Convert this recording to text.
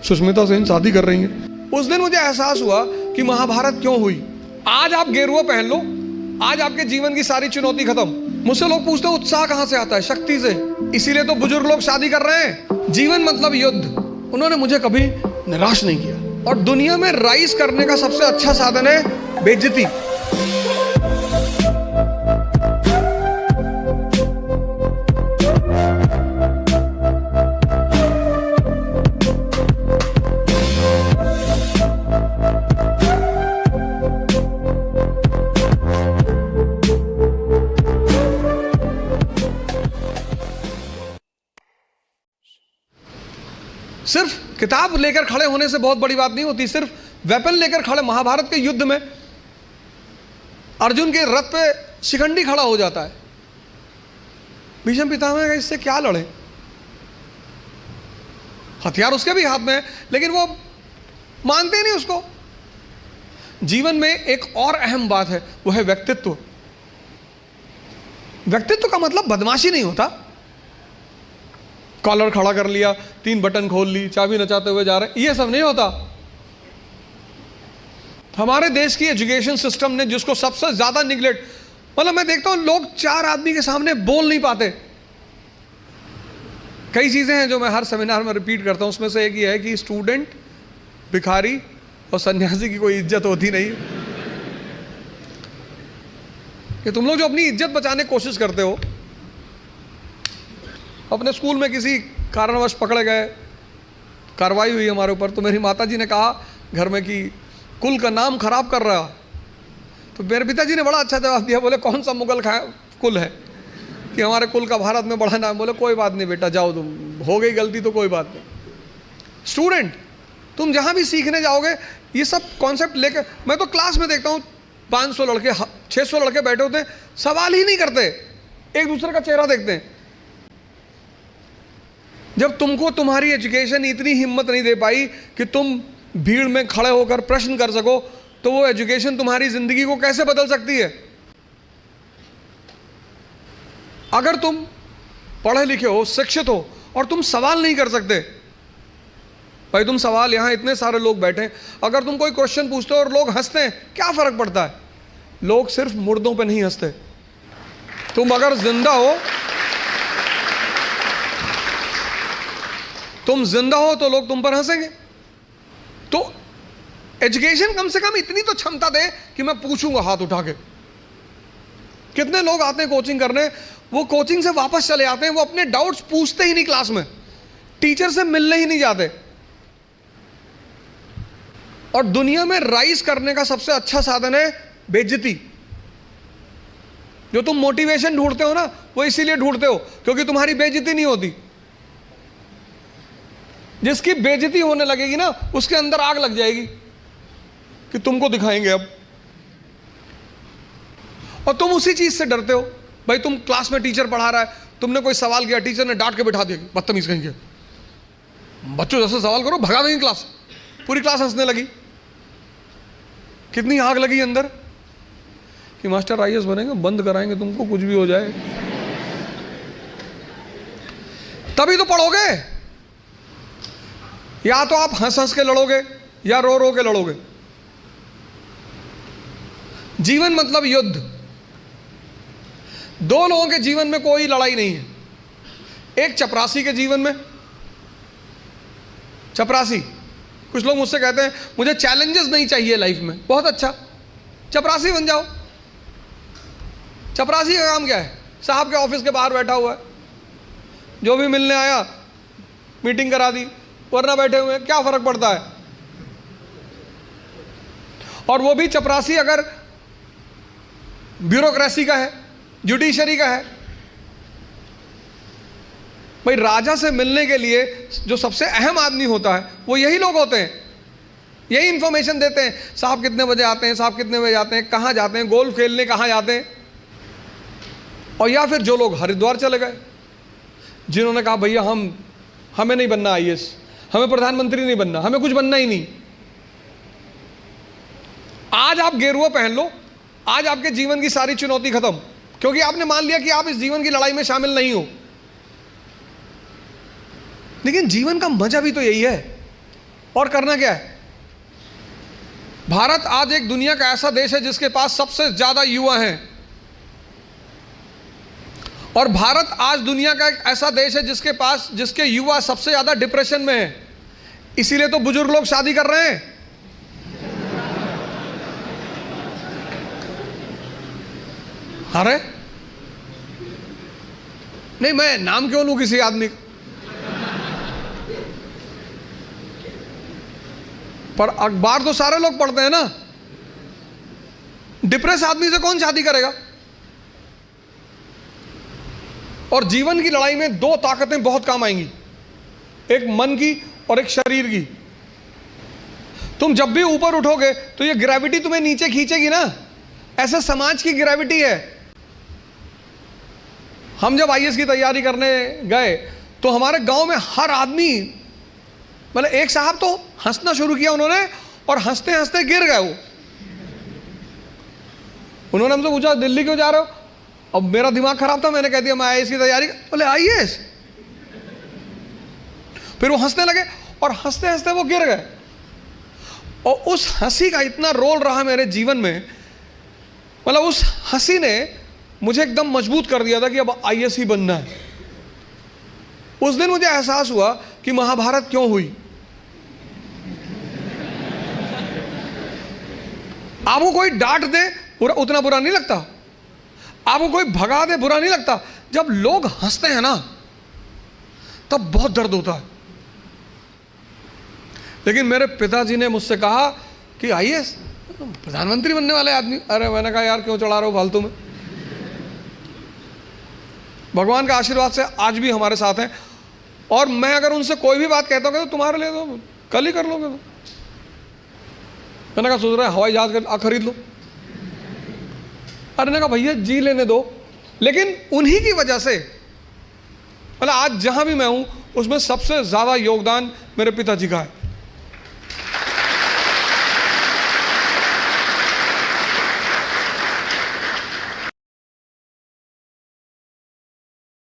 सुष्मिता सेन शादी कर रही हैं। उस दिन मुझे एहसास हुआ कि महाभारत क्यों हुई। आज आप गेरुआ पहन लो, आज आपके जीवन की सारी चुनौती खत्म। मुझसे लोग पूछते हैं उत्साह कहां से आता है? शक्ति से। इसीलिए तो बुजुर्ग लोग शादी कर रहे हैं। जीवन मतलब युद्ध। उन्होंने मुझे कभी निराश नहीं किया। और दुनिया में राइज करने का सबसे अच्छा साधन है बेइज्जती। सिर्फ किताब लेकर खड़े होने से बहुत बड़ी बात नहीं होती। सिर्फ वेपन लेकर खड़े, महाभारत के युद्ध में अर्जुन के रथ पे शिखंडी खड़ा हो जाता है। भीष्म पितामह का इससे क्या लड़े? हथियार उसके भी हाथ में है, लेकिन वो मानते नहीं उसको। जीवन में एक और अहम बात है, वो है व्यक्तित्व। व्यक्तित्व का मतलब बदमाशी नहीं होता। कॉलर खड़ा कर लिया, 3 बटन खोल ली, चाबी नचाते हुए जा रहे हैं, ये सब नहीं होता। हमारे देश की एजुकेशन सिस्टम ने जिसको सबसे ज्यादा निगलेक्ट, मतलब मैं देखता हूं लोग 4 आदमी के सामने बोल नहीं पाते। कई चीजें हैं जो मैं हर सेमिनार में रिपीट करता हूं, उसमें से एक ये है कि स्टूडेंट, भिखारी और सन्यासी की कोई इज्जत होती नहीं। कि तुम लोग जो अपनी इज्जत बचाने की कोशिश करते हो, अपने स्कूल में किसी कारणवश पकड़े गए, कार्रवाई हुई हमारे ऊपर, तो मेरी माताजी ने कहा घर में कि कुल का नाम खराब कर रहा। तो मेरे पिताजी ने बड़ा अच्छा जवाब दिया, बोले कौन सा मुगल कुल है कि हमारे कुल का भारत में बड़ा नाम। बोले कोई बात नहीं बेटा, जाओ, तुम हो गई गलती तो कोई बात नहीं। स्टूडेंट, तुम जहां भी सीखने जाओगे ये सब कॉन्सेप्ट लेकर, मैं तो क्लास में देखता हूँ 500 लड़के 600 लड़के बैठे होते हैं, सवाल ही नहीं करते, एक दूसरे का चेहरा देखते हैं। जब तुमको तुम्हारी एजुकेशन इतनी हिम्मत नहीं दे पाई कि तुम भीड़ में खड़े होकर प्रश्न कर सको, तो वो एजुकेशन तुम्हारी जिंदगी को कैसे बदल सकती है? अगर तुम पढ़े लिखे हो, शिक्षित हो और तुम सवाल नहीं कर सकते, भाई तुम सवाल, यहां इतने सारे लोग बैठे, अगर तुम कोई क्वेश्चन पूछते हो और लोग हंसते हैं, क्या फर्क पड़ता है? लोग सिर्फ मुर्दों पे नहीं हंसते। तुम अगर जिंदा हो, तुम जिंदा हो तो लोग तुम पर हंसेंगे। तो एजुकेशन कम से कम इतनी तो क्षमता दे कि मैं पूछूंगा हाथ उठा के। कितने लोग आते हैं कोचिंग करने, वो कोचिंग से वापस चले आते हैं, वो अपने डाउट्स पूछते ही नहीं क्लास में, टीचर से मिलने ही नहीं जाते। और दुनिया में राइज करने का सबसे अच्छा साधन है बेइज्जती। जो तुम मोटिवेशन ढूंढते हो ना, वो इसीलिए ढूंढते हो क्योंकि तुम्हारी बेइज्जती नहीं होती। जिसकी बेइज्जती होने लगेगी ना, उसके अंदर आग लग जाएगी कि तुमको दिखाएंगे अब। और तुम उसी चीज से डरते हो। भाई तुम क्लास में टीचर पढ़ा रहा है, तुमने कोई सवाल किया, टीचर ने डांट के बिठा दिया, बदतमीज कहेंगे, बच्चों जैसे सवाल करो, भगा देंगे क्लास। पूरी क्लास हंसने लगी। कितनी आग लगी अंदर कि मास्टर आईएएस बनेंगे, बंद कराएंगे तुमको, कुछ भी हो जाए। तभी तो पढ़ोगे। या तो आप हंस हंस के लड़ोगे या रो रो के लड़ोगे। जीवन मतलब युद्ध। 2 लोगों के जीवन में कोई लड़ाई नहीं है। एक चपरासी के जीवन में, चपरासी, कुछ लोग मुझसे कहते हैं मुझे चैलेंजेस नहीं चाहिए लाइफ में। बहुत अच्छा, चपरासी बन जाओ। चपरासी का काम क्या है? साहब के ऑफिस के बाहर बैठा हुआ है, जो भी मिलने आया मीटिंग करा दी, वरना बैठे हुए, क्या फर्क पड़ता है? और वो भी चपरासी अगर ब्यूरोक्रेसी का है, जुडिशरी का है। भाई राजा से मिलने के लिए जो सबसे अहम आदमी होता है वो यही लोग होते हैं, यही इंफॉर्मेशन देते हैं। साहब कितने बजे आते हैं, साहब कितने बजे आते हैं, कहाँ जाते हैं, गोल्फ खेलने कहाँ जाते हैं। और या फिर जो लोग हरिद्वार चले गए, जिन्होंने कहा भैया हमें नहीं बनना आईएएस, हमें प्रधानमंत्री नहीं बनना, हमें कुछ बनना ही नहीं। आज आप गेरुआ पहन लो, आज आपके जीवन की सारी चुनौती खत्म, क्योंकि आपने मान लिया कि आप इस जीवन की लड़ाई में शामिल नहीं हो। लेकिन जीवन का मजा भी तो यही है और करना क्या है? भारत आज एक दुनिया का ऐसा देश है जिसके पास सबसे ज्यादा युवा हैं, और भारत आज दुनिया का एक ऐसा देश है जिसके युवा सबसे ज्यादा डिप्रेशन में है। इसीलिए तो बुजुर्ग लोग शादी कर रहे हैं। अरे नहीं, मैं नाम क्यों लूं किसी आदमी का, पर अखबार तो सारे लोग पढ़ते हैं ना। डिप्रेस आदमी से कौन शादी करेगा? और जीवन की लड़ाई में दो ताकतें बहुत काम आएंगी, एक मन की और एक शरीर की। तुम जब भी ऊपर उठोगे तो ये ग्रेविटी तुम्हें नीचे खींचेगी ना, ऐसे समाज की ग्रेविटी है। हम जब आईएएस की तैयारी करने गए तो हमारे गांव में हर आदमी, मतलब एक साहब तो हंसना शुरू किया उन्होंने, और हंसते हंसते गिर गए वो। उन्होंने हमसे पूछा दिल्ली क्यों जा रहे हो? अब मेरा दिमाग खराब था, मैंने कह दिया मैं आईएएस की तैयारी। बोले आईएएस? फिर वो हंसने लगे और हंसते हंसते वो गिर गए। और उस हंसी का इतना रोल रहा मेरे जीवन में, मतलब उस हंसी ने मुझे एकदम मजबूत कर दिया था कि अब आईएएस ही बनना है। उस दिन मुझे एहसास हुआ कि महाभारत क्यों हुई। आपको कोई डांट दे उतना बुरा नहीं लगता, आपको कोई भगा दे बुरा नहीं लगता, जब लोग हंसते हैं ना तब बहुत दर्द होता है। लेकिन मेरे पिताजी ने मुझसे कहा कि आईएएस प्रधानमंत्री बनने वाले आदमी। अरे मैंने कहा यार क्यों चढ़ा रहे हो फालतू में। भगवान का आशीर्वाद से आज भी हमारे साथ हैं, और मैं अगर उनसे कोई भी बात कहता हूँ तो तुम्हारे लिए तो कल ही कर लोगे। मैंने कहा सोच रहे हवाई जहाज खरीद लो। अरे ने कहा भैया जी लेने दो। लेकिन उन्हीं की वजह से मतलब आज जहां भी मैं हूं उसमें सबसे ज्यादा योगदान मेरे पिताजी का है।